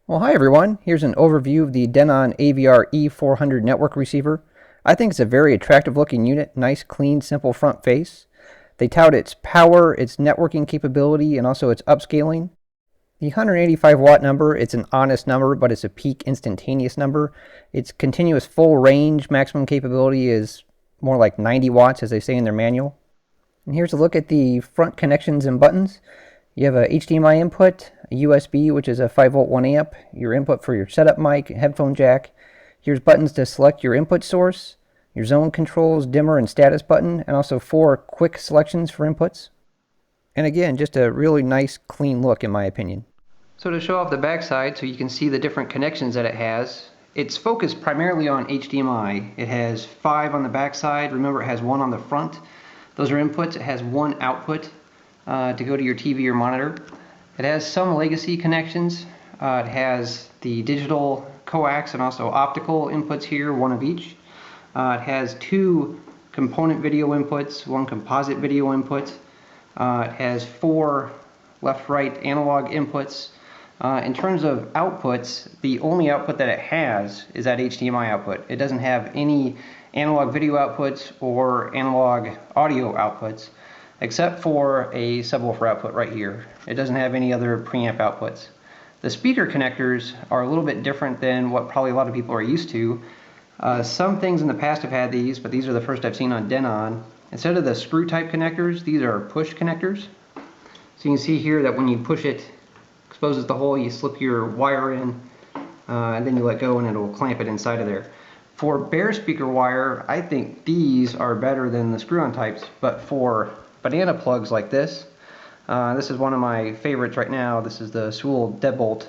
Well, hi everyone. Here's an overview of the Denon AVR-E400 network receiver. I think it's a very attractive looking unit, nice, clean, simple front face. They tout its power, its networking capability, and also its upscaling. The 185 watt number, it's an honest number, but it's a peak instantaneous number. Its continuous full range maximum capability is more like 90 watts, as they say in their manual. And here's a look at the front connections and buttons. You have a HDMI input, a USB, which is a 5-volt 1 amp, your input for your setup mic, headphone jack. Here's buttons to select your input source, your zone controls, dimmer and status button, and also 4 quick selections for inputs. And again, just a really nice, clean look in my opinion. So to show off the backside so you can see the different connections that it has, it's focused primarily on HDMI. It has 5 on the backside. Remember, it has 1 on the front. Those are inputs. It has 1 output to go to your TV or monitor. It has some legacy connections. It has the digital coax and also optical inputs here, 1 of each. It has 2 component video inputs, 1 composite video input. It has 4 left-right analog inputs. In terms of outputs, the only output that it has is that HDMI output. It doesn't have any analog video outputs or analog audio outputs, except for a subwoofer output right here. It doesn't have any other preamp outputs. The speaker connectors are a little bit different than what probably a lot of people are used to. Some things in the past have had these, but these are the first I've seen on Denon. Instead of the screw type connectors, these are push connectors. So you can see here that when you push it, exposes the hole, you slip your wire in, and then you let go and it'll clamp it inside of there. For bare speaker wire, I think these are better than the screw-on types, but for banana plugs like this, this is one of my favorites right now. This is the Sewell deadbolt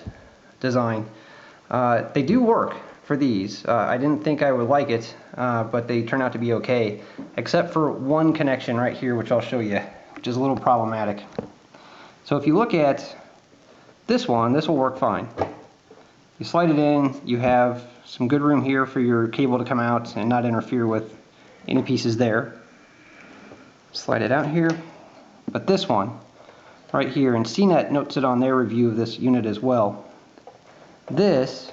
design. They do work for these. I didn't think I would like it, but they turn out to be okay, except for one connection right here, which I'll show you, which is a little problematic. So if you look at this one, this will work fine. You slide it in, you have some good room here for your cable to come out and not interfere with any pieces there. Slide it out here. But this one, right here, and CNET notes it on their review of this unit as well. This,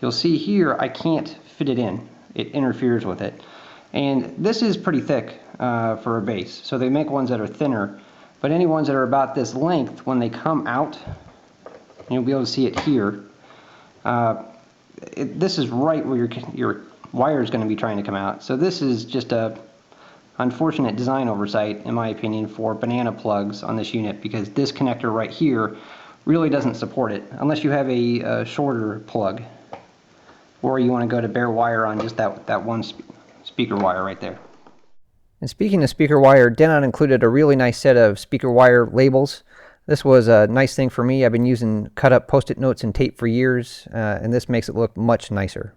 you'll see here, I can't fit it in. It interferes with it. And this is pretty thick for a base, so they make ones that are thinner. But any ones that are about this length, when they come out, you'll be able to see it here. This is right where your wire is going to be trying to come out. So this is just a unfortunate design oversight, in my opinion, for banana plugs on this unit, because this connector right here really doesn't support it, unless you have a shorter plug, or you want to go to bare wire on just that one speaker wire right there. And speaking of speaker wire, Denon included a really nice set of speaker wire labels. This was a nice thing for me. I've been using cut-up Post-it notes and tape for years, and this makes it look much nicer.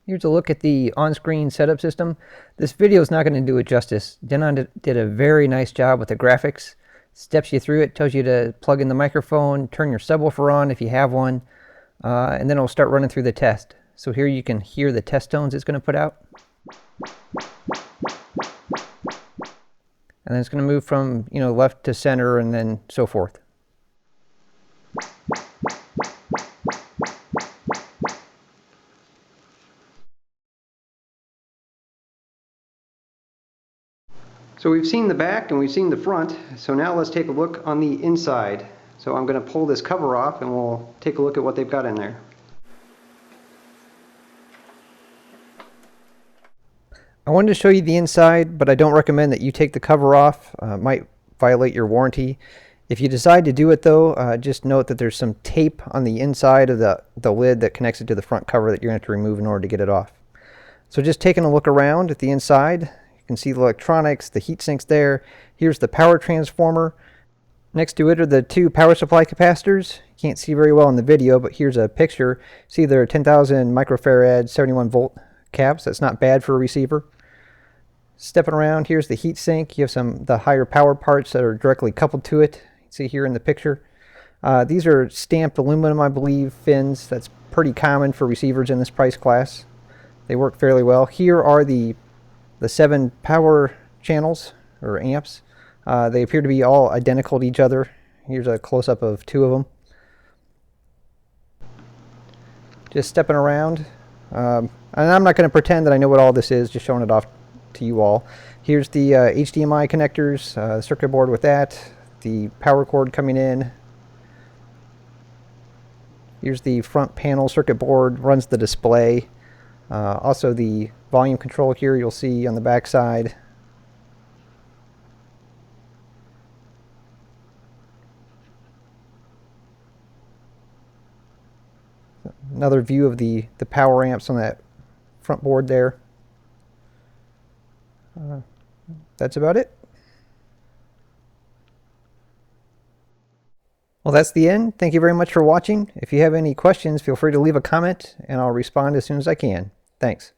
Here's a look at the on-screen setup system. This video is not going to do it justice. Denon did a very nice job with the graphics. Steps you through it, tells you to plug in the microphone, turn your subwoofer on if you have one, and then it'll start running through the test. So here you can hear the test tones it's going to put out. And then it's going to move from, left to center and then so forth. So we've seen the back and we've seen the front, so now let's take a look on the inside. So I'm going to pull this cover off and we'll take a look at what they've got in there. I wanted to show you the inside, but I don't recommend that you take the cover off. It might violate your warranty. If you decide to do it though, just note that there's some tape on the inside of the lid that connects it to the front cover that you're going to have to remove in order to get it off. So just taking a look around at the inside, you can see the electronics, the heat sinks there. Here's the power transformer. Next to it are the 2 power supply capacitors. You can't see very well in the video, but here's a picture. See, they're 10,000 microfarad 71 volt caps. That's not bad for a receiver. Stepping around, here's the heat sink. You have the higher power parts that are directly coupled to it. You see here in the picture. These are stamped aluminum, I believe, fins. That's pretty common for receivers in this price class. They work fairly well. Here are the 7 power channels, or amps. They appear to be all identical to each other. Here's a close-up of 2 of them. just stepping around. And I'm not going to pretend that I know what all this is, just showing it off to you all. Here's the HDMI connectors, circuit board with that, the power cord coming in. Here's the front panel circuit board, runs the display. Also the volume control here you'll see on the back side. Another view of the power amps on that front board there. That's about it. Well, that's the end. Thank you very much for watching. If you have any questions, feel free to leave a comment and I'll respond as soon as I can. Thanks.